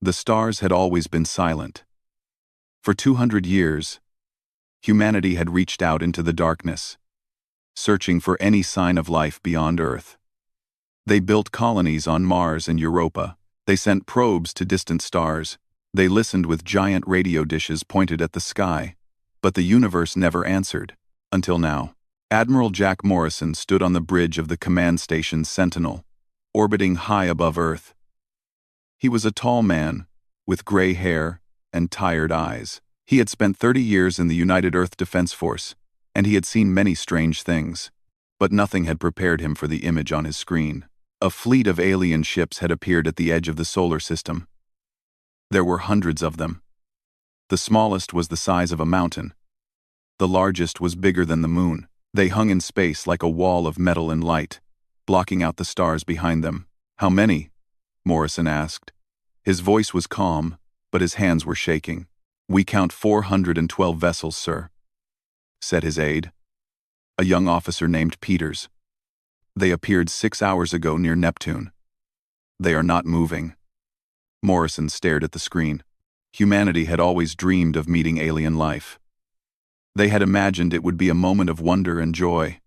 The stars had always been silent. For 200 years, humanity had reached out into the darkness, searching for any sign of life beyond Earth. They built colonies on Mars and Europa. They sent probes to distant stars. They listened with giant radio dishes pointed at the sky. But the universe never answered. Until now. Admiral Jack Morrison stood on the bridge of the command station Sentinel, orbiting high above Earth. He was a tall man, with gray hair and tired eyes. He had spent 30 years in the United Earth Defense Force, and he had seen many strange things. But nothing had prepared him for the image on his screen. A fleet of alien ships had appeared at the edge of the solar system. There were hundreds of them. The smallest was the size of a mountain. The largest was bigger than the moon. They hung in space like a wall of metal and light, blocking out the stars behind them. "How many?" Morrison asked. His voice was calm, but his hands were shaking. "We count 412 vessels, sir," said his aide, a young officer named Peters. "They appeared 6 hours ago near Neptune. They are not moving." Morrison stared at the screen. Humanity had always dreamed of meeting alien life. They had imagined it would be a moment of wonder and joy.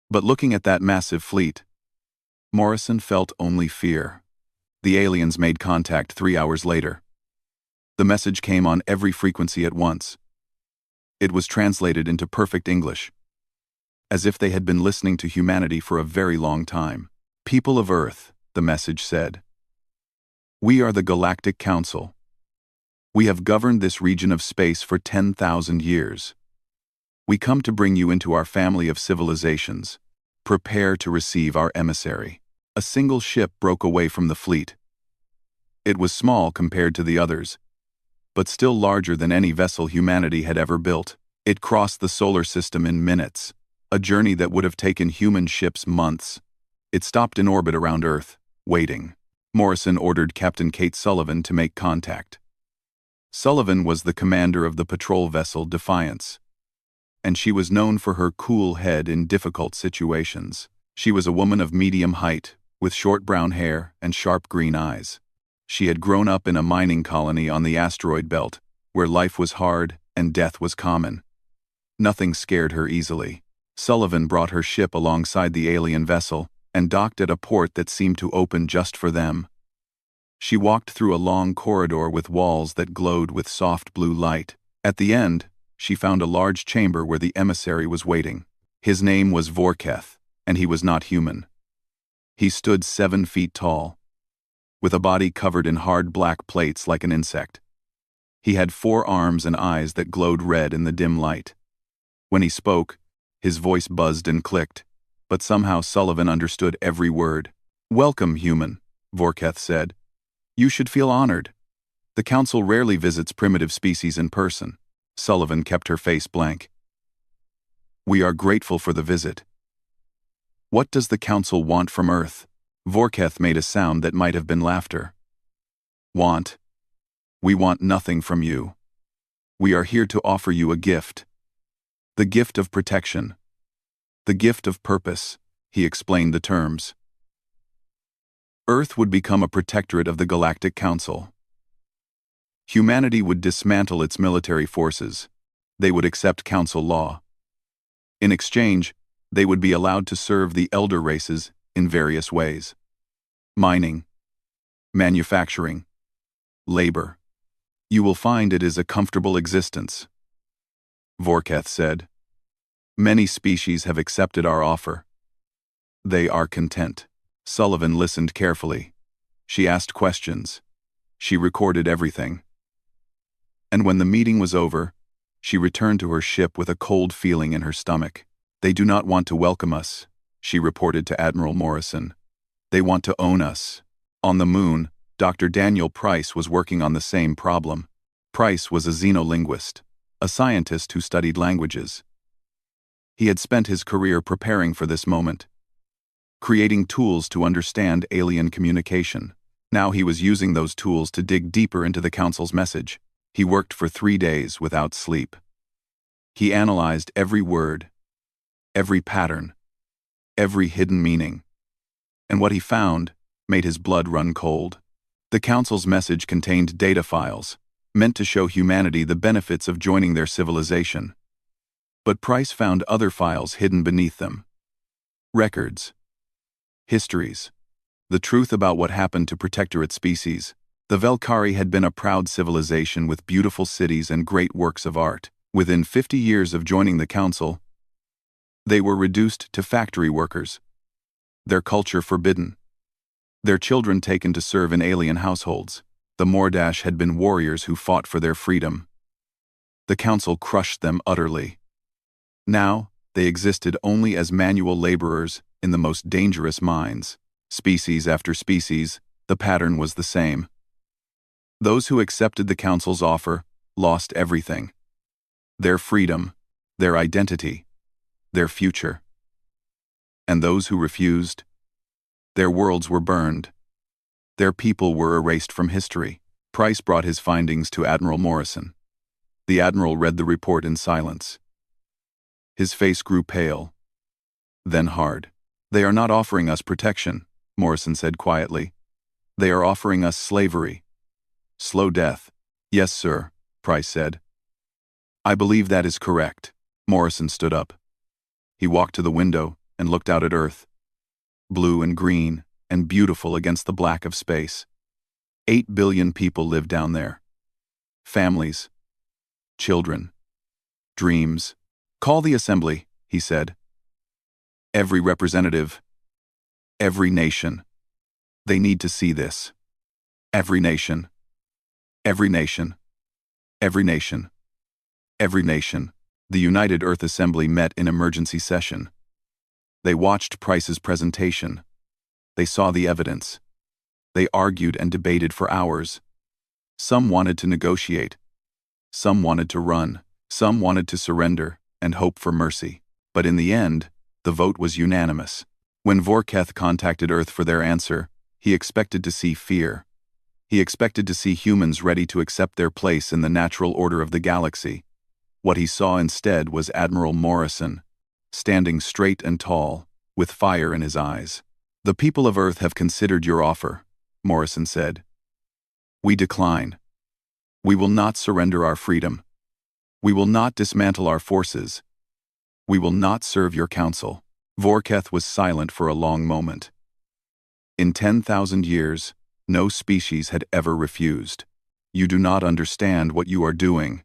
But looking at that massive fleet, Morrison felt only fear. The aliens made contact 3 hours later. The message came on every frequency at once. It was translated into perfect English, as if they had been listening to humanity for a very long time. "People of Earth," the message said. "We are the Galactic Council. We have governed this region of space for 10,000 years. We come to bring you into our family of civilizations. Prepare to receive our emissary." A single ship broke away from the fleet. It was small compared to the others, but still larger than any vessel humanity had ever built. It crossed the solar system in minutes, a journey that would have taken human ships months. It stopped in orbit around Earth, waiting. Morrison ordered Captain Kate Sullivan to make contact. Sullivan was the commander of the patrol vessel Defiance, and she was known for her cool head in difficult situations. She was a woman of medium height, with short brown hair and sharp green eyes. She had grown up in a mining colony on the asteroid belt, where life was hard and death was common. Nothing scared her easily. Sullivan brought her ship alongside the alien vessel and docked at a port that seemed to open just for them. She walked through a long corridor with walls that glowed with soft blue light. At the end, she found a large chamber where the emissary was waiting. His name was Vorketh, and he was not human. He stood 7 feet tall, with a body covered in hard black plates like an insect. He had 4 arms and eyes that glowed red in the dim light. When he spoke, his voice buzzed and clicked, but somehow Sullivan understood every word. "Welcome, human," Vorketh said. "You should feel honored. The Council rarely visits primitive species in person." Sullivan kept her face blank. "We are grateful for the visit. What does the Council want from Earth?" Vorketh made a sound that might have been laughter. "Want? We want nothing from you. We are here to offer you a gift. The gift of protection. The gift of purpose," he explained the terms. Earth would become a protectorate of the Galactic Council. Humanity would dismantle its military forces. They would accept Council law. In exchange, they would be allowed to serve the elder races in various ways. Mining, manufacturing, labor. "You will find it is a comfortable existence," Vorketh said. "Many species have accepted our offer. They are content." Sullivan listened carefully. She asked questions. She recorded everything. And when the meeting was over, she returned to her ship with a cold feeling in her stomach. "They do not want to welcome us," she reported to Admiral Morrison. "They want to own us." On the moon, Dr. Daniel Price was working on the same problem. Price was a xenolinguist, a scientist who studied languages. He had spent his career preparing for this moment, creating tools to understand alien communication. Now he was using those tools to dig deeper into the Council's message. He worked for 3 days without sleep. He analyzed every word, every pattern, every hidden meaning. And what he found made his blood run cold. The Council's message contained data files, meant to show humanity the benefits of joining their civilization. But Price found other files hidden beneath them. Records. Histories. The truth about what happened to Protectorate species. The Velkari had been a proud civilization with beautiful cities and great works of art. Within 50 years of joining the Council, they were reduced to factory workers. Their culture forbidden. Their children taken to serve in alien households. The Mordash had been warriors who fought for their freedom. The Council crushed them utterly. Now, they existed only as manual laborers in the most dangerous mines. Species after species, the pattern was the same. Those who accepted the Council's offer lost everything. Their freedom, their identity, their future. And those who refused, their worlds were burned. Their people were erased from history. Price brought his findings to Admiral Morrison. The Admiral read the report in silence. His face grew pale, then hard. "They are not offering us protection," Morrison said quietly. "They are offering us slavery. Slow death." "Yes, sir," Price said. "I believe that is correct." Morrison stood up. He walked to the window and looked out at Earth. Blue and green and beautiful against the black of space. 8 billion people live down there. Families. Children. Dreams. "Call the assembly," he said. "Every representative. Every nation. They need to see this. Every nation. Every nation. Every nation. Every nation." The United Earth Assembly met in emergency session. They watched Price's presentation. They saw the evidence. They argued and debated for hours. Some wanted to negotiate. Some wanted to run. Some wanted to surrender and hope for mercy. But in the end, the vote was unanimous. When Vorketh contacted Earth for their answer, he expected to see fear. He expected to see humans ready to accept their place in the natural order of the galaxy. What he saw instead was Admiral Morrison, standing straight and tall, with fire in his eyes. "The people of Earth have considered your offer," Morrison said. "We decline. We will not surrender our freedom. We will not dismantle our forces. We will not serve your council." Vorketh was silent for a long moment. In 10,000 years, no species had ever refused. "You do not understand what you are doing,"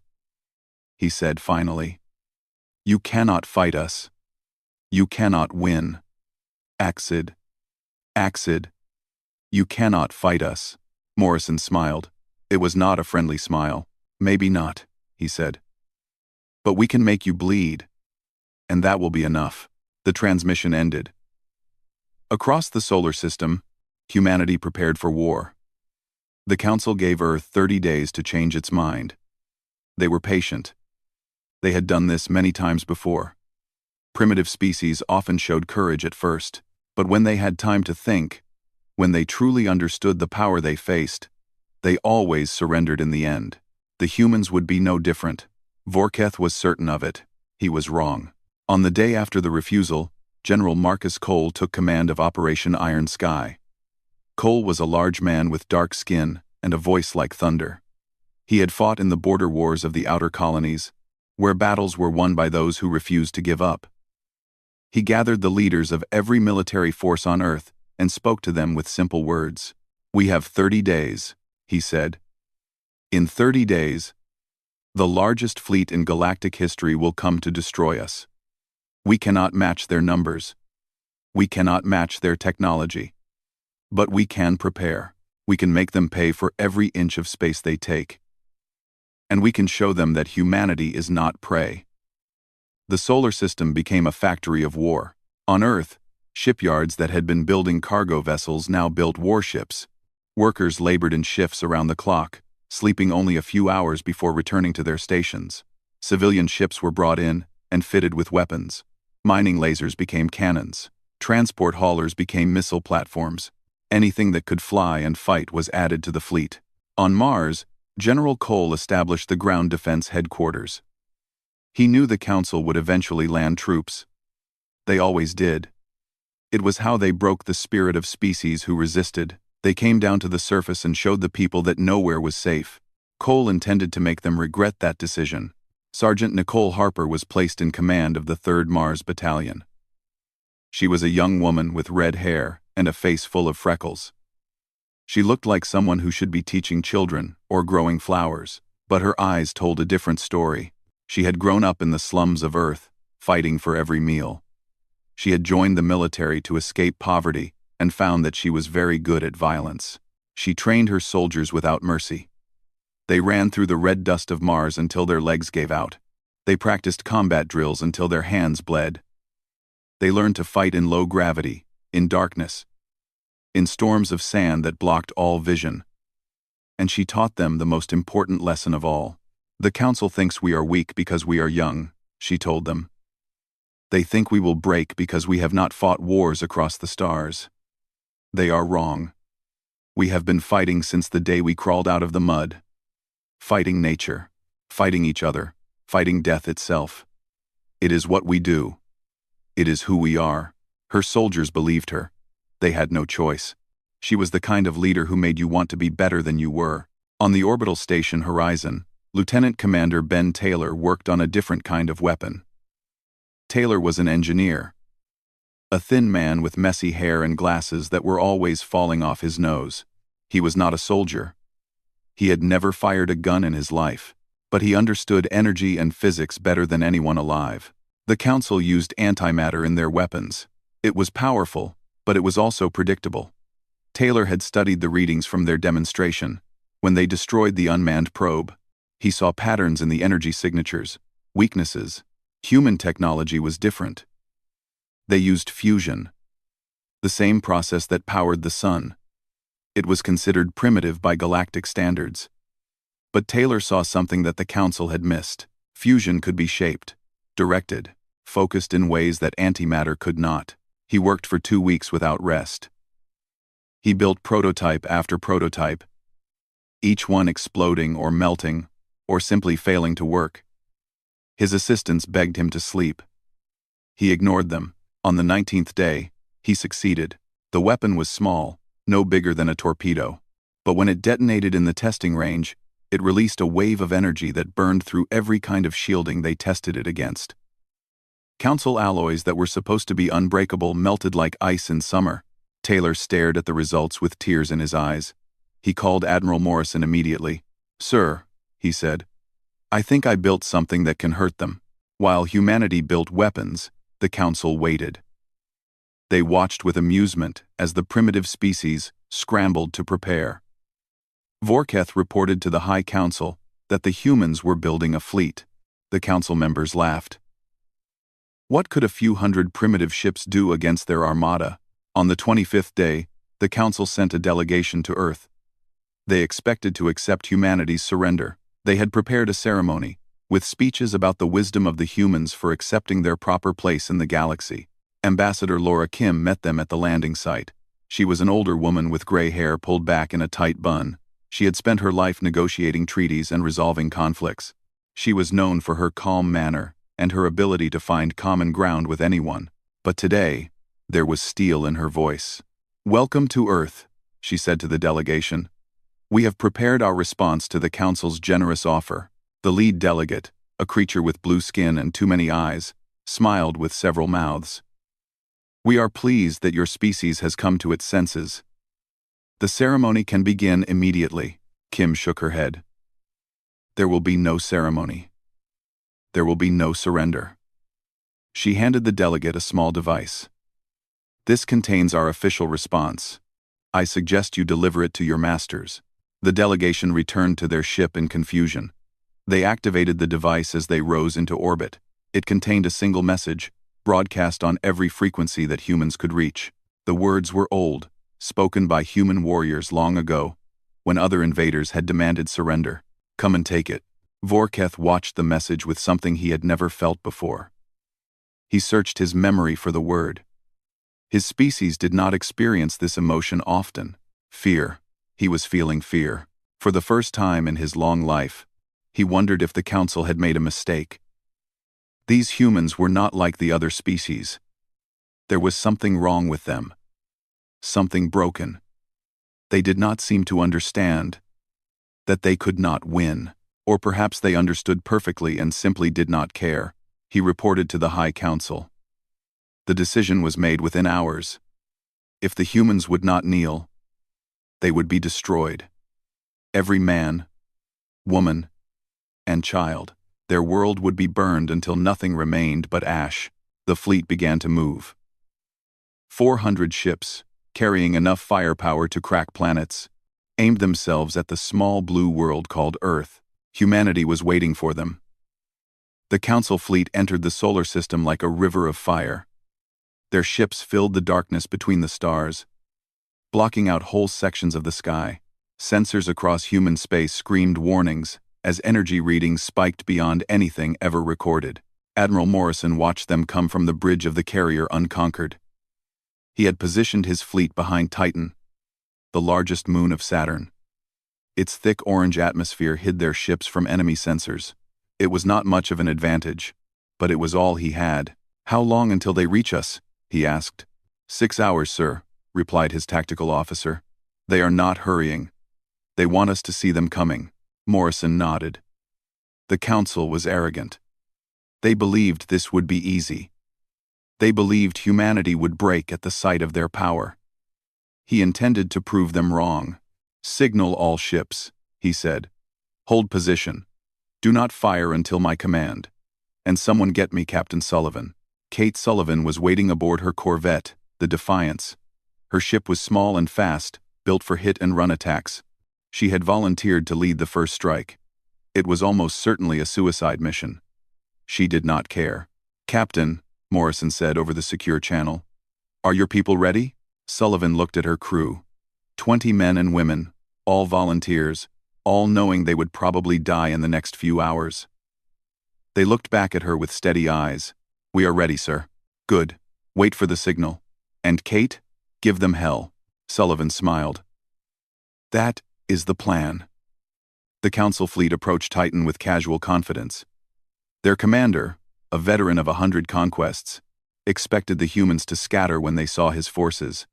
he said finally. "You cannot fight us. You cannot win. Axid. Axid. You cannot fight us." Morrison smiled. It was not a friendly smile. "Maybe not," he said. "But we can make you bleed. And that will be enough." The transmission ended. Across the solar system, humanity prepared for war. The Council gave Earth 30 days to change its mind. They were patient. They had done this many times before. Primitive species often showed courage at first, but when they had time to think, when they truly understood the power they faced, they always surrendered in the end. The humans would be no different. Vorketh was certain of it. He was wrong. On the day after the refusal, General Marcus Cole took command of Operation Iron Sky. Cole was a large man with dark skin and a voice like thunder. He had fought in the border wars of the outer colonies, where battles were won by those who refused to give up. He gathered the leaders of every military force on Earth and spoke to them with simple words. "We have 30 days, he said. "In 30 days, the largest fleet in galactic history will come to destroy us. We cannot match their numbers. We cannot match their technology. But we can prepare. We can make them pay for every inch of space they take. And we can show them that humanity is not prey." The solar system became a factory of war. On Earth, shipyards that had been building cargo vessels now built warships. Workers labored in shifts around the clock, sleeping only a few hours before returning to their stations. Civilian ships were brought in and fitted with weapons. Mining lasers became cannons. Transport haulers became missile platforms. Anything that could fly and fight was added to the fleet. On Mars, General Cole established the ground defense headquarters. He knew the Council would eventually land troops. They always did. It was how they broke the spirit of species who resisted. They came down to the surface and showed the people that nowhere was safe. Cole intended to make them regret that decision. Sergeant Nicole Harper was placed in command of the 3rd Mars Battalion. She was a young woman with red hair and a face full of freckles. She looked like someone who should be teaching children or growing flowers, but her eyes told a different story. She had grown up in the slums of Earth, fighting for every meal. She had joined the military to escape poverty and found that she was very good at violence. She trained her soldiers without mercy. They ran through the red dust of Mars until their legs gave out. They practiced combat drills until their hands bled. They learned to fight in low gravity, in darkness, in storms of sand that blocked all vision. And she taught them the most important lesson of all. The Council thinks we are weak because we are young, she told them. They think we will break because we have not fought wars across the stars. They are wrong. We have been fighting since the day we crawled out of the mud. Fighting nature, fighting each other, fighting death itself. It is what we do. It is who we are. Her soldiers believed her. They had no choice. She was the kind of leader who made you want to be better than you were. On the orbital station Horizon, Lieutenant Commander Ben Taylor worked on a different kind of weapon. Taylor was an engineer. A thin man with messy hair and glasses that were always falling off his nose. He was not a soldier. He had never fired a gun in his life, but he understood energy and physics better than anyone alive. The Council used antimatter in their weapons. It was powerful, but it was also predictable. Taylor had studied the readings from their demonstration. When they destroyed the unmanned probe, he saw patterns in the energy signatures, weaknesses. Human technology was different. They used fusion, the same process that powered the sun. It was considered primitive by galactic standards. But Taylor saw something that the Council had missed. Fusion could be shaped, directed, focused in ways that antimatter could not. He worked for 2 weeks without rest. He built prototype after prototype, each one exploding or melting, or simply failing to work. His assistants begged him to sleep. He ignored them. On the 19th day, he succeeded. The weapon was small, no bigger than a torpedo. But when it detonated in the testing range, it released a wave of energy that burned through every kind of shielding they tested it against. Council alloys that were supposed to be unbreakable melted like ice in summer. Taylor stared at the results with tears in his eyes. He called Admiral Morrison immediately. "Sir," he said, "I think I built something that can hurt them." While humanity built weapons, the Council waited. They watched with amusement as the primitive species scrambled to prepare. Vorketh reported to the High Council that the humans were building a fleet. The Council members laughed. What could a few hundred primitive ships do against their armada? On the 25th day, the Council sent a delegation to Earth. They expected to accept humanity's surrender. They had prepared a ceremony, with speeches about the wisdom of the humans for accepting their proper place in the galaxy. Ambassador Laura Kim met them at the landing site. She was an older woman with gray hair pulled back in a tight bun. She had spent her life negotiating treaties and resolving conflicts. She was known for her calm manner and her ability to find common ground with anyone. But today, there was steel in her voice. "Welcome to Earth," she said to the delegation. "We have prepared our response to the Council's generous offer." The lead delegate, a creature with blue skin and too many eyes, smiled with several mouths. "We are pleased that your species has come to its senses. The ceremony can begin immediately." Kim shook her head. "There will be no ceremony. There will be no surrender." She handed the delegate a small device. "This contains our official response. I suggest you deliver it to your masters." The delegation returned to their ship in confusion. They activated the device as they rose into orbit. It contained a single message, broadcast on every frequency that humans could reach. The words were old, spoken by human warriors long ago, when other invaders had demanded surrender. "Come and take it." Vorketh watched the message with something he had never felt before. He searched his memory for the word. His species did not experience this emotion often. Fear. He was feeling fear. For the first time in his long life, he wondered if the Council had made a mistake. These humans were not like the other species. There was something wrong with them. Something broken. They did not seem to understand that they could not win. Or perhaps they understood perfectly and simply did not care. He reported to the High Council. The decision was made within hours. If the humans would not kneel, they would be destroyed. Every man, woman, and child. Their world would be burned until nothing remained but ash. The fleet began to move. 400 ships, carrying enough firepower to crack planets, aimed themselves at the small blue world called Earth. Humanity was waiting for them. The Council fleet entered the solar system like a river of fire. Their ships filled the darkness between the stars, blocking out whole sections of the sky. Sensors across human space screamed warnings as energy readings spiked beyond anything ever recorded. Admiral Morrison watched them come from the bridge of the carrier unconquered. He had positioned his fleet behind Titan, the largest moon of Saturn. Its thick orange atmosphere hid their ships from enemy sensors. It was not much of an advantage, but it was all he had. "How long until they reach us?" he asked. 6 hours, sir," replied his tactical officer. "They are not hurrying. They want us to see them coming." Morrison nodded. The Council was arrogant. They believed this would be easy. They believed humanity would break at the sight of their power. He intended to prove them wrong. "Signal all ships," he said. "Hold position. Do not fire until my command. And someone get me Captain Sullivan." Kate Sullivan was waiting aboard her corvette, the Defiance. Her ship was small and fast, built for hit-and-run attacks. She had volunteered to lead the first strike. It was almost certainly a suicide mission. She did not care. "Captain," Morrison said over the secure channel, "are your people ready?" Sullivan looked at her crew. 20 men and women, all volunteers, all knowing they would probably die in the next few hours. They looked back at her with steady eyes. "We are ready, sir." "Good. Wait for the signal. And Kate, give them hell." Sullivan smiled. "That is the plan." The Council fleet approached Titan with casual confidence. Their commander, a veteran of 100 conquests, expected the humans to scatter when they saw his forces.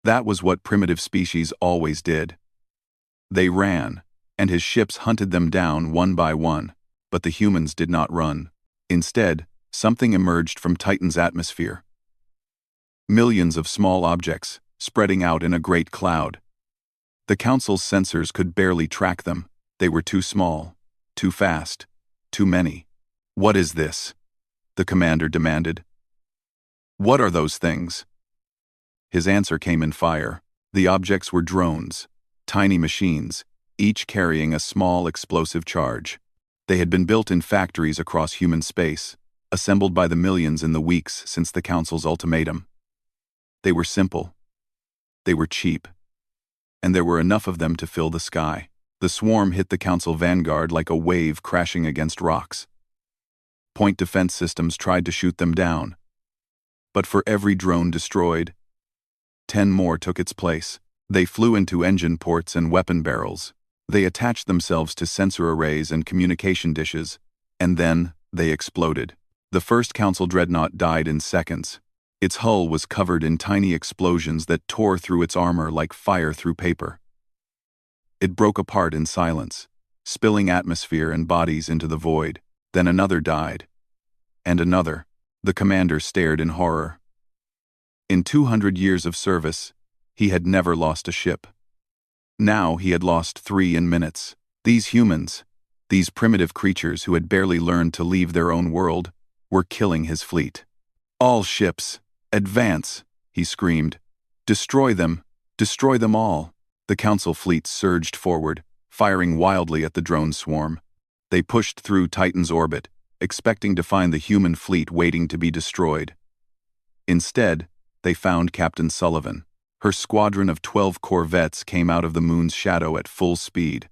That was what primitive species always did. They ran, and his ships hunted them down one by one, but the humans did not run. Instead, something emerged from Titan's atmosphere. Millions of small objects, spreading out in a great cloud. The Council's sensors could barely track them. They were too small, too fast, too many. "What is this?" the commander demanded. "What are those things?" His answer came in fire. The objects were drones, tiny machines, each carrying a small explosive charge. They had been built in factories across human space, assembled by the millions in the weeks since the Council's ultimatum. They were simple. They were cheap. And there were enough of them to fill the sky. The swarm hit the Council vanguard like a wave crashing against rocks. Point defense systems tried to shoot them down. But for every drone destroyed, 10 more took its place. They flew into engine ports and weapon barrels. They attached themselves to sensor arrays and communication dishes, and then they exploded. The first Council dreadnought died in seconds. Its hull was covered in tiny explosions that tore through its armor like fire through paper. It broke apart in silence, spilling atmosphere and bodies into the void. Then another died. And another. The commander stared in horror. In 200 years of service, he had never lost a ship. Now he had lost 3 in minutes. These humans, these primitive creatures who had barely learned to leave their own world, were killing his fleet. "All ships, advance," he screamed. Destroy them all." The Council fleet surged forward, firing wildly at the drone swarm. They pushed through Titan's orbit, expecting to find the human fleet waiting to be destroyed. Instead, they found Captain Sullivan. Her squadron of 12 corvettes came out of the moon's shadow at full speed.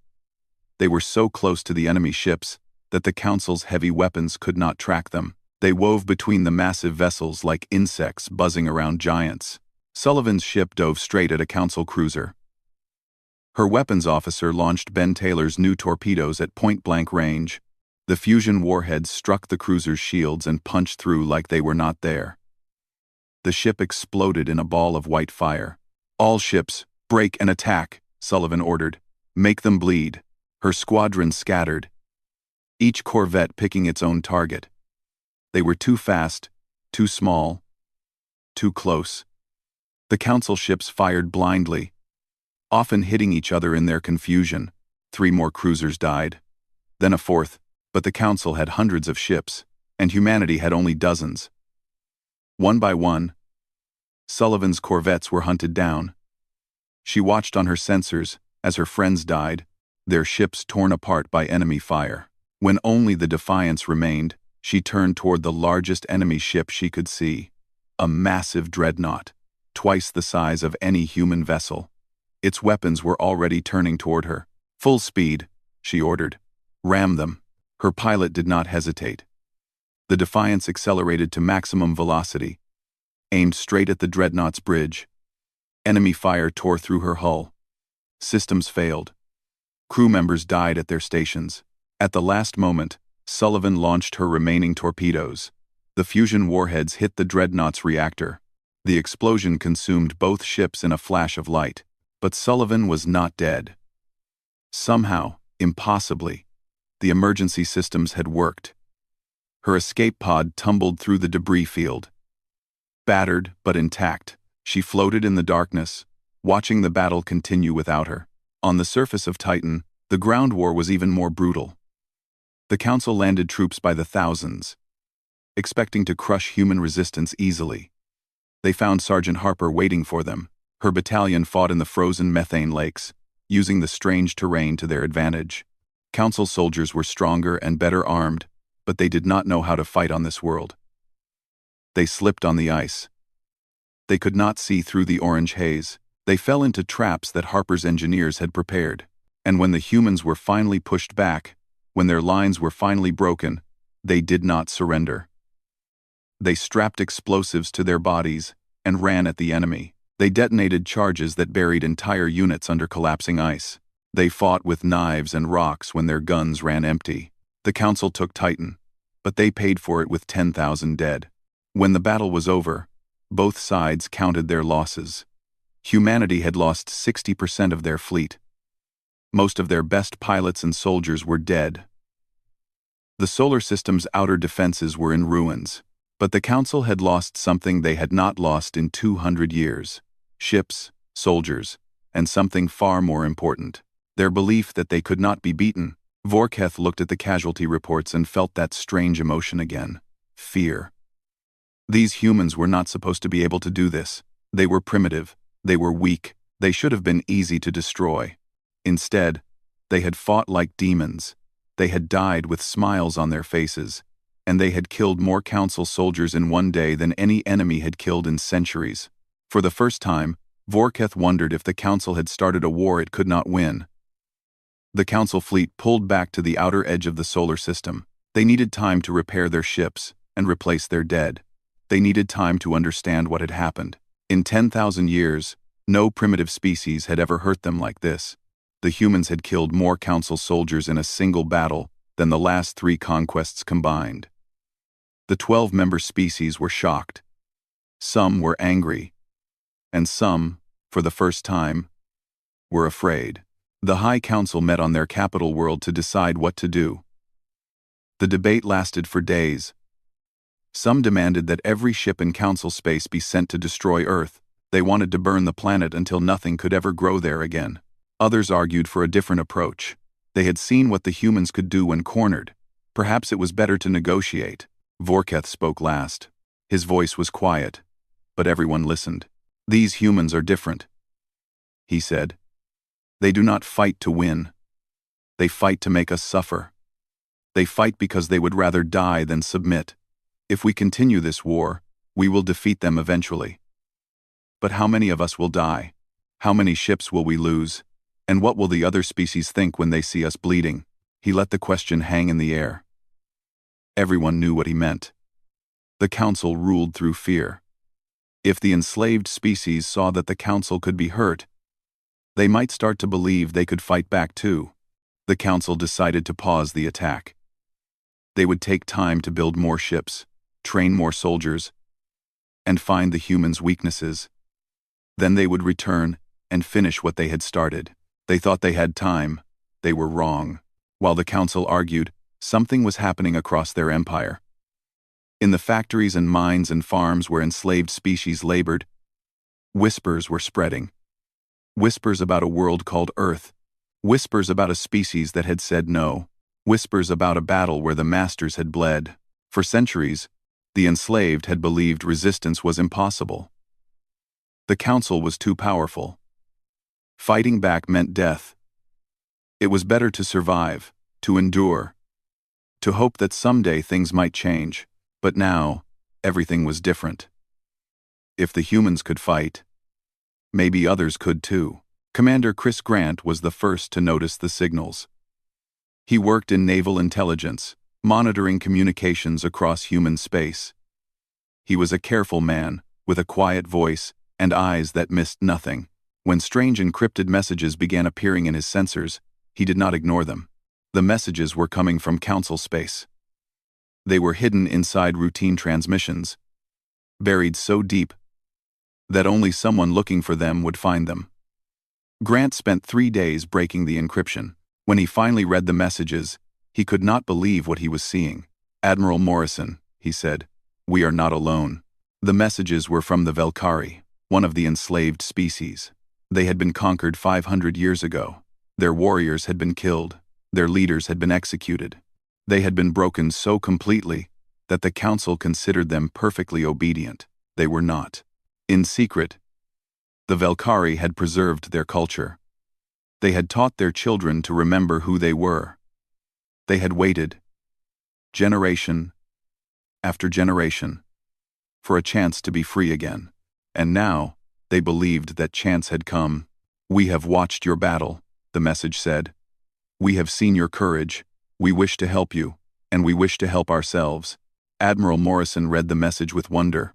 They were so close to the enemy ships that the Council's heavy weapons could not track them. They wove between the massive vessels like insects buzzing around giants. Sullivan's ship dove straight at a Council cruiser. Her weapons officer launched Ben Taylor's new torpedoes at point-blank range. The fusion warheads struck the cruiser's shields and punched through like they were not there. The ship exploded in a ball of white fire. "All ships, "Break and attack," Sullivan ordered. "Make them bleed." Her squadron scattered, each corvette picking its own target. They were too fast, too small, too close. The Council ships fired blindly, often hitting each other in their confusion. 3 more cruisers died, then a 4th, but the Council had hundreds of ships, and humanity had only dozens. One by one, Sullivan's corvettes were hunted down. She watched on her sensors as her friends died, their ships torn apart by enemy fire. When only the Defiance remained, she turned toward the largest enemy ship she could see, a massive dreadnought, twice the size of any human vessel. Its weapons were already turning toward her. "Full speed," she ordered. "Ram them." Her pilot did not hesitate. The Defiance accelerated to maximum velocity, aimed straight at the dreadnought's bridge. Enemy fire tore through her hull. Systems failed. Crew members died at their stations. At the last moment, Sullivan launched her remaining torpedoes. The fusion warheads hit the dreadnought's reactor. The explosion consumed both ships in a flash of light. But Sullivan was not dead. Somehow, impossibly, the emergency systems had worked. Her escape pod tumbled through the debris field. Battered but intact, she floated in the darkness, watching the battle continue without her. On the surface of Titan, the ground war was even more brutal. The Council landed troops by the thousands, expecting to crush human resistance easily. They found Sergeant Harper waiting for them. Her battalion fought in the frozen methane lakes, using the strange terrain to their advantage. Council soldiers were stronger and better armed, but they did not know how to fight on this world. They slipped on the ice. They could not see through the orange haze. They fell into traps that Harper's engineers had prepared. And when the humans were finally pushed back, when their lines were finally broken, they did not surrender. They strapped explosives to their bodies and ran at the enemy. They detonated charges that buried entire units under collapsing ice. They fought with knives and rocks when their guns ran empty. The Council took Titan, but they paid for it with 10,000 dead. When the battle was over, both sides counted their losses. Humanity had lost 60% of their fleet. Most of their best pilots and soldiers were dead. The solar system's outer defenses were in ruins, but the Council had lost something they had not lost in 200 years. Ships, soldiers, and something far more important, their belief that they could not be beaten. Vorketh looked at the casualty reports and felt that strange emotion again. Fear. These humans were not supposed to be able to do this. They were primitive. They were weak. They should have been easy to destroy. Instead, they had fought like demons. They had died with smiles on their faces, and they had killed more Council soldiers in one day than any enemy had killed in centuries. For the first time, Vorketh wondered if the Council had started a war it could not win. The Council fleet pulled back to the outer edge of the solar system. They needed time to repair their ships and replace their dead. They needed time to understand what had happened. In 10,000 years, no primitive species had ever hurt them like this. The humans had killed more Council soldiers in a single battle than the last 3 conquests combined. The 12-member species were shocked. Some were angry, and some, for the first time, were afraid. The High Council met on their capital world to decide what to do. The debate lasted for days. Some demanded that every ship in Council space be sent to destroy Earth. They wanted to burn the planet until nothing could ever grow there again. Others argued for a different approach. They had seen what the humans could do when cornered. Perhaps it was better to negotiate. Vorketh spoke last. His voice was quiet, but everyone listened. "These humans are different," he said. "They do not fight to win. They fight to make us suffer. They fight because they would rather die than submit. If we continue this war, we will defeat them eventually. But how many of us will die? How many ships will we lose? And what will the other species think when they see us bleeding?" He let the question hang in the air. Everyone knew what he meant. The Council ruled through fear. If the enslaved species saw that the Council could be hurt, they might start to believe they could fight back too. The Council decided to pause the attack. They would take time to build more ships, train more soldiers, and find the humans' weaknesses. Then they would return, and finish what they had started. They thought they had time. They were wrong. While the council argued, something was happening across their empire. In the factories and mines and farms where enslaved species labored, whispers were spreading. Whispers about a world called Earth. Whispers about a species that had said no. Whispers about a battle where the masters had bled. For centuries, the enslaved had believed resistance was impossible. The council was too powerful. Fighting back meant death. It was better to survive, to endure, to hope that someday things might change. But now, everything was different. If the humans could fight, maybe others could too. Commander Chris Grant was the first to notice the signals. He worked in naval intelligence, monitoring communications across human space. He was a careful man, with a quiet voice and eyes that missed nothing. When strange encrypted messages began appearing in his sensors, he did not ignore them. The messages were coming from Council space. They were hidden inside routine transmissions, buried so deep that only someone looking for them would find them. Grant spent 3 days breaking the encryption. When he finally read the messages, he could not believe what he was seeing. "Admiral Morrison," he said, "we are not alone." The messages were from the Velkari, one of the enslaved species. They had been conquered 500 years ago. Their warriors had been killed. Their leaders had been executed. They had been broken so completely that the council considered them perfectly obedient. They were not. In secret, the Velkari had preserved their culture. They had taught their children to remember who they were. They had waited, generation after generation, for a chance to be free again. And now, they believed that chance had come. "We have watched your battle," the message said. "We have seen your courage. We wish to help you, and we wish to help ourselves." Admiral Morrison read the message with wonder.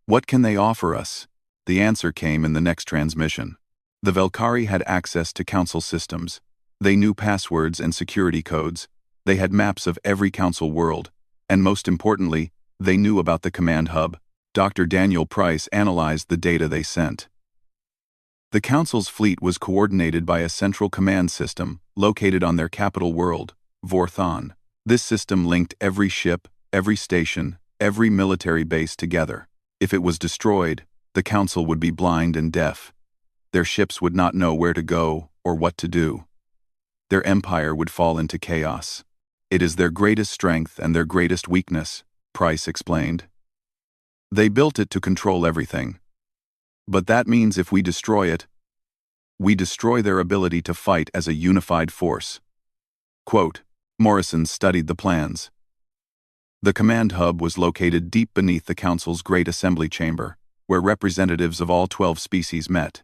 What can they offer us? The answer came in the next transmission. The Velkari had access to council systems. They knew passwords and security codes. They had maps of every council world. And most importantly, they knew about the command hub. Dr. Daniel Price analyzed the data they sent. The council's fleet was coordinated by a central command system located on their capital world, Vorthon. This system linked every ship, every station, every military base together. If it was destroyed, the council would be blind and deaf. Their ships would not know where to go or what to do. Their empire would fall into chaos. "It is their greatest strength and their greatest weakness," Price explained. "They built it to control everything. But that means if we destroy it, we destroy their ability to fight as a unified force." Quote, Morrison studied the plans. The command hub was located deep beneath the council's great assembly chamber, where representatives of all 12 species met.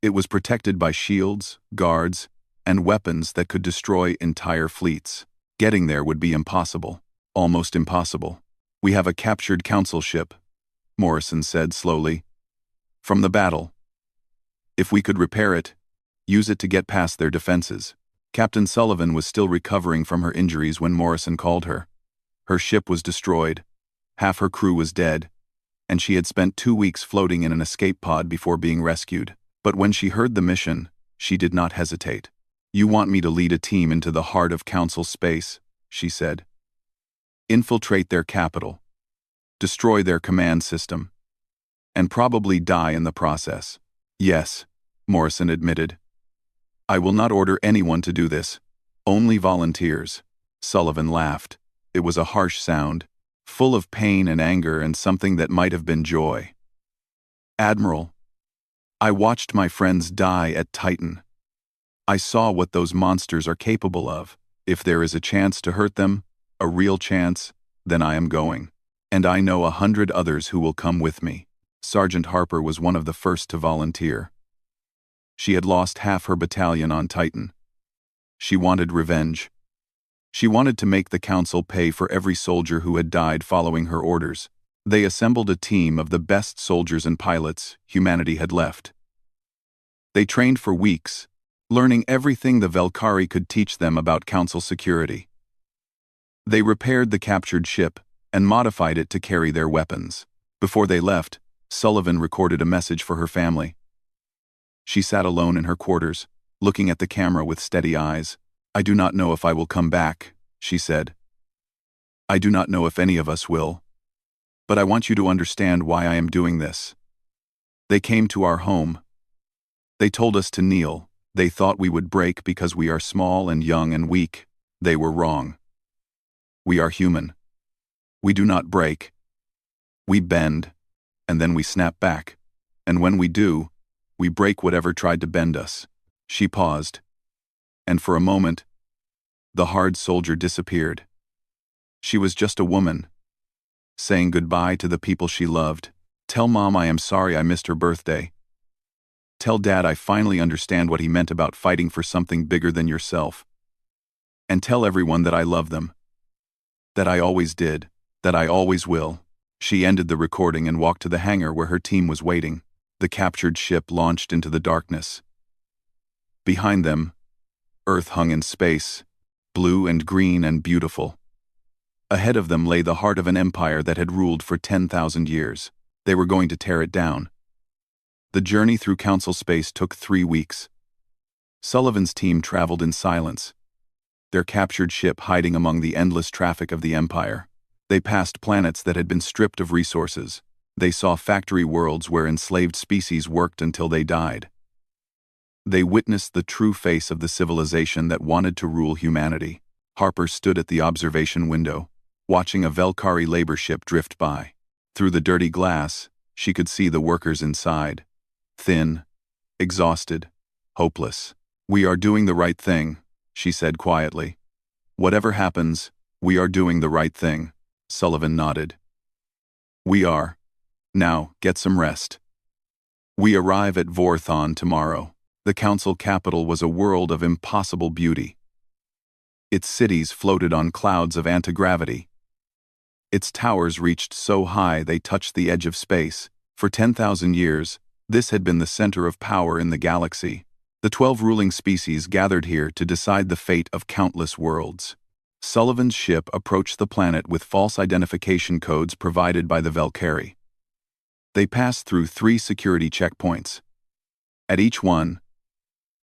It was protected by shields, guards, and weapons that could destroy entire fleets. Getting there would be impossible, almost impossible. "We have a captured council ship," Morrison said slowly, "from the battle. If we could repair it, use it to get past their defenses." Captain Sullivan was still recovering from her injuries when Morrison called her. Her ship was destroyed, half her crew was dead, and she had spent 2 weeks floating in an escape pod before being rescued. But when she heard the mission, she did not hesitate. "You want me to lead a team into the heart of council space," she said. "Infiltrate their capital, destroy their command system, and probably die in the process." "Yes," Morrison admitted. "I will not order anyone to do this. Only volunteers." Sullivan laughed. It was a harsh sound, full of pain and anger and something that might have been joy. "Admiral, I watched my friends die at Titan. I saw what those monsters are capable of. If there is a chance to hurt them, a real chance, then I am going. And I know 100 others who will come with me." Sergeant Harper was one of the first to volunteer. She had lost half her battalion on Titan. She wanted revenge. She wanted to make the council pay for every soldier who had died following her orders. They assembled a team of the best soldiers and pilots humanity had left. They trained for weeks, learning everything the Velkari could teach them about council security. They repaired the captured ship and modified it to carry their weapons. Before they left, Sullivan recorded a message for her family. She sat alone in her quarters, looking at the camera with steady eyes. "I do not know if I will come back," she said. "I do not know if any of us will. But I want you to understand why I am doing this. They came to our home. They told us to kneel. They thought we would break because we are small and young and weak. They were wrong. We are human. We do not break. We bend, and then we snap back. And when we do, we break whatever tried to bend us." She paused, and for a moment, the hard soldier disappeared. She was just a woman, saying goodbye to the people she loved. "Tell Mom I am sorry I missed her birthday. Tell Dad I finally understand what he meant about fighting for something bigger than yourself. And tell everyone that I love them. That I always did, that I always will." She ended the recording and walked to the hangar where her team was waiting. The captured ship launched into the darkness. Behind them, Earth hung in space, blue and green and beautiful. Ahead of them lay the heart of an empire that had ruled for 10,000 years. They were going to tear it down. The journey through Council space took 3 weeks. Sullivan's team traveled in silence, their captured ship hiding among the endless traffic of the Empire. They passed planets that had been stripped of resources. They saw factory worlds where enslaved species worked until they died. They witnessed the true face of the civilization that wanted to rule humanity. Harper stood at the observation window, watching a Velkari labor ship drift by. Through the dirty glass, she could see the workers inside. Thin, exhausted, hopeless. "We are doing the right thing," she said quietly. "Whatever happens, we are doing the right thing." Sullivan nodded. "We are. Now, get some rest. We arrive at Vorthon tomorrow." The council capital was a world of impossible beauty. Its cities floated on clouds of anti-gravity. Its towers reached so high they touched the edge of space. For 10,000 years, this had been the center of power in the galaxy. The 12 ruling species gathered here to decide the fate of countless worlds. Sullivan's ship approached the planet with false identification codes provided by the Velkari. They passed through 3 security checkpoints. At each one,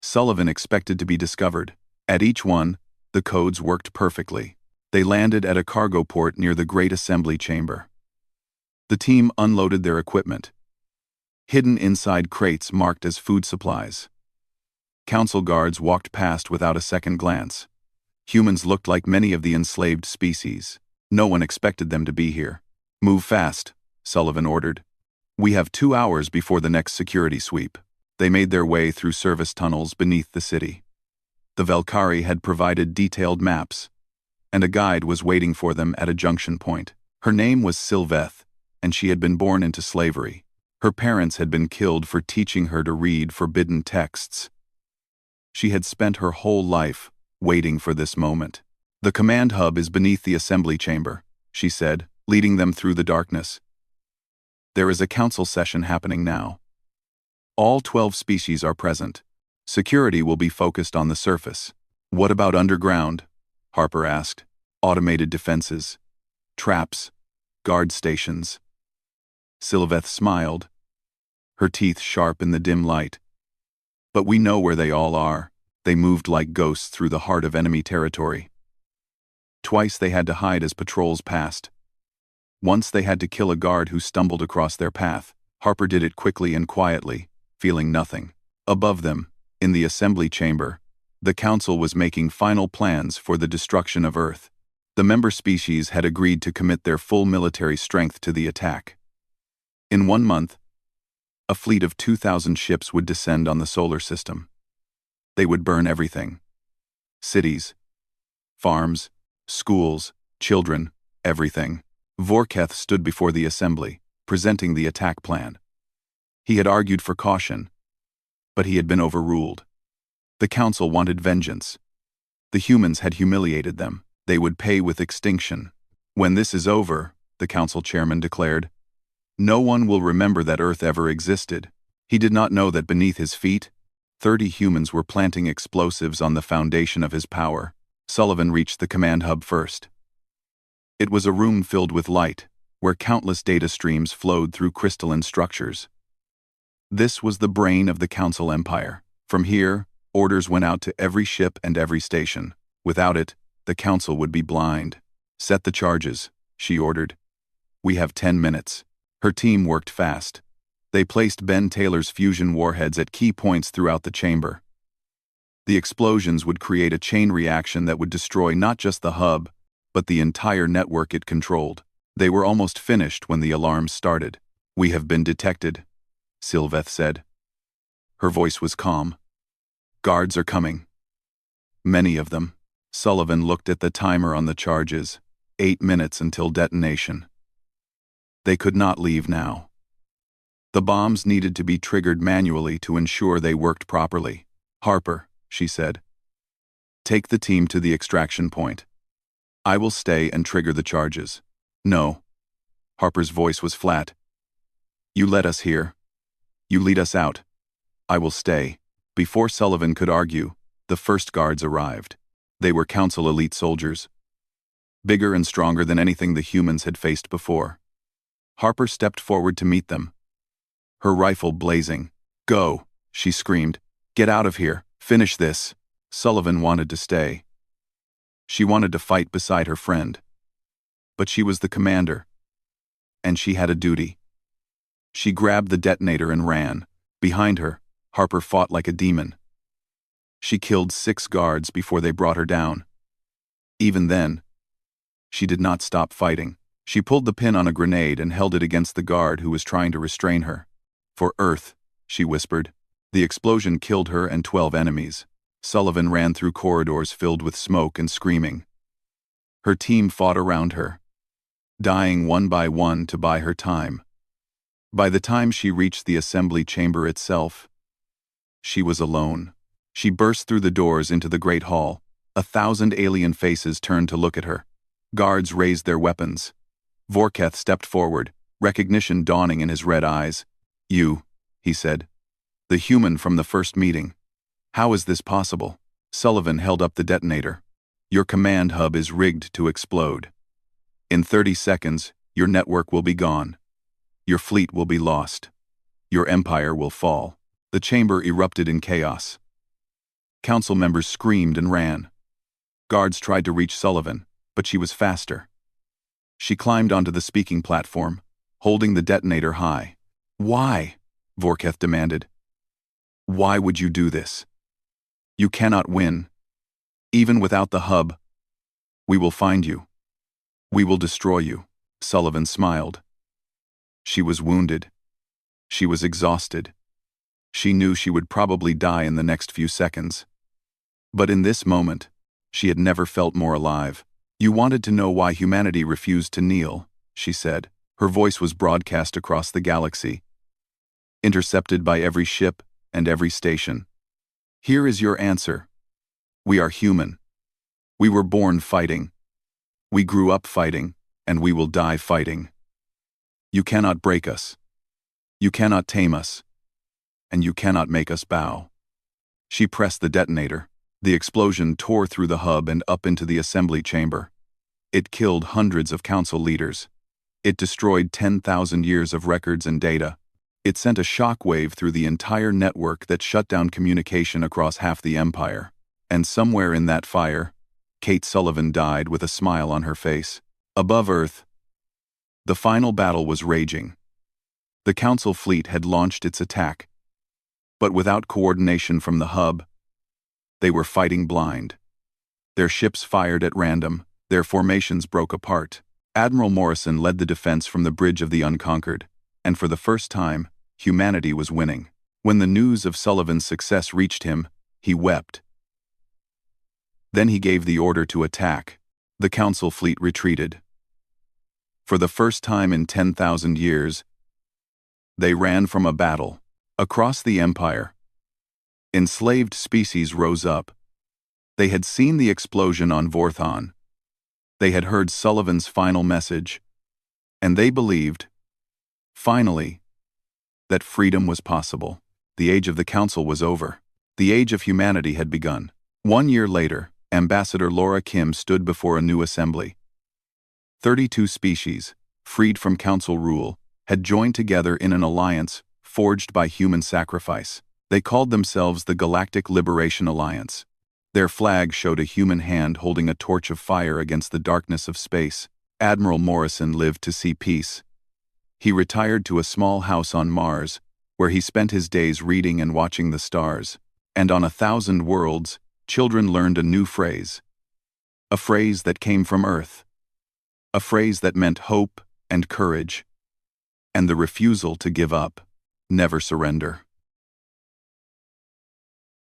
Sullivan expected to be discovered. At each one, the codes worked perfectly. They landed at a cargo port near the Great Assembly Chamber. The team unloaded their equipment, hidden inside crates marked as food supplies. Council guards walked past without a second glance. Humans looked like many of the enslaved species. No one expected them to be here. "Move fast," Sullivan ordered. "We have 2 hours before the next security sweep." They made their way through service tunnels beneath the city. The Velkari had provided detailed maps, and a guide was waiting for them at a junction point. Her name was Sylveth, and she had been born into slavery. Her parents had been killed for teaching her to read forbidden texts. She had spent her whole life waiting for this moment. "The command hub is beneath the assembly chamber," she said, leading them through the darkness. "There is a council session happening now. All 12 species are present. Security will be focused on the surface." "What about underground?" Harper asked. "Automated defenses, traps, guard stations." Sylveth smiled, her teeth sharp in the dim light. "But we know where they all are." They moved like ghosts through the heart of enemy territory. Twice they had to hide as patrols passed. Once they had to kill a guard who stumbled across their path. Harper did it quickly and quietly, feeling nothing. Above them, in the assembly chamber, the council was making final plans for the destruction of Earth. The member species had agreed to commit their full military strength to the attack. In 1 month, a fleet of 2,000 ships would descend on the solar system. They would burn everything. Cities, farms, schools, children, everything. Vorketh stood before the assembly, presenting the attack plan. He had argued for caution, but he had been overruled. The council wanted vengeance. The humans had humiliated them. They would pay with extinction. "When this is over," the council chairman declared, "no one will remember that Earth ever existed." He did not know that beneath his feet, 30 humans were planting explosives on the foundation of his power. Sullivan reached the command hub first. It was a room filled with light, where countless data streams flowed through crystalline structures. This was the brain of the Council Empire. From here, orders went out to every ship and every station. Without it, the Council would be blind. "Set the charges," she ordered. "We have 10 minutes." Her team worked fast. They placed Ben Taylor's fusion warheads at key points throughout the chamber. The explosions would create a chain reaction that would destroy not just the hub, but the entire network it controlled. They were almost finished when the alarms started. "We have been detected," Sylveth said. Her voice was calm. "Guards are coming. Many of them." Sullivan looked at the timer on the charges. 8 minutes until detonation. They could not leave now. The bombs needed to be triggered manually to ensure they worked properly. "Harper," she said, "take the team to the extraction point. I will stay and trigger the charges." "No." Harper's voice was flat. "You let us here. You lead us out. I will stay." Before Sullivan could argue, the first guards arrived. They were Council elite soldiers, bigger and stronger than anything the humans had faced before. Harper stepped forward to meet them, her rifle blazing. "Go," she screamed. "Get out of here. Finish this." Sullivan wanted to stay. She wanted to fight beside her friend. But she was the commander, and she had a duty. She grabbed the detonator and ran. Behind her, Harper fought like a demon. She killed 6 guards before they brought her down. Even then, she did not stop fighting. She pulled the pin on a grenade and held it against the guard who was trying to restrain her. "For Earth," she whispered. The explosion killed her and 12 enemies. Sullivan ran through corridors filled with smoke and screaming. Her team fought around her, dying one by one to buy her time. By the time she reached the assembly chamber itself, she was alone. She burst through the doors into the great hall. 1,000 alien faces turned to look at her. Guards raised their weapons. Vorketh stepped forward, recognition dawning in his red eyes. "You," he said. "The human from the first meeting. How is this possible?" Sullivan held up the detonator. "Your command hub is rigged to explode. In 30 seconds, your network will be gone. Your fleet will be lost. Your empire will fall." The chamber erupted in chaos. Council members screamed and ran. Guards tried to reach Sullivan, but she was faster. She climbed onto the speaking platform, holding the detonator high. "Why?" Vorketh demanded. "Why would you do this? You cannot win. Even without the hub, we will find you. We will destroy you." Sullivan smiled. She was wounded. She was exhausted. She knew she would probably die in the next few seconds. But in this moment, she had never felt more alive. "You wanted to know why humanity refused to kneel," she said. Her voice was broadcast across the galaxy, intercepted by every ship and every station. "Here is your answer. We are human. We were born fighting. We grew up fighting, and we will die fighting. You cannot break us. You cannot tame us. And you cannot make us bow." She pressed the detonator. The explosion tore through the hub and up into the assembly chamber. It killed hundreds of council leaders. It destroyed 10,000 years of records and data. It sent a shockwave through the entire network that shut down communication across half the empire. And somewhere in that fire, Kate Sullivan died with a smile on her face. Above Earth, the final battle was raging. The council fleet had launched its attack. But without coordination from the hub, they were fighting blind. Their ships fired at random. Their formations broke apart. Admiral Morrison led the defense from the Bridge of the Unconquered, and for the first time, humanity was winning. When the news of Sullivan's success reached him, he wept. Then he gave the order to attack. The council fleet retreated. For the first time in 10,000 years, they ran from a battle. Across the empire, enslaved species rose up. They had seen the explosion on Vorthon. They had heard Sullivan's final message, and they believed, finally, that freedom was possible. The age of the council was over. The age of humanity had begun. 1 year later, Ambassador Laura Kim stood before a new assembly. 32 species, freed from council rule, had joined together in an alliance forged by human sacrifice. They called themselves the Galactic Liberation Alliance. Their flag showed a human hand holding a torch of fire against the darkness of space. Admiral Morrison lived to see peace. He retired to a small house on Mars, where he spent his days reading and watching the stars. And on 1,000 worlds, children learned a new phrase. A phrase that came from Earth. A phrase that meant hope and courage, and the refusal to give up, never surrender.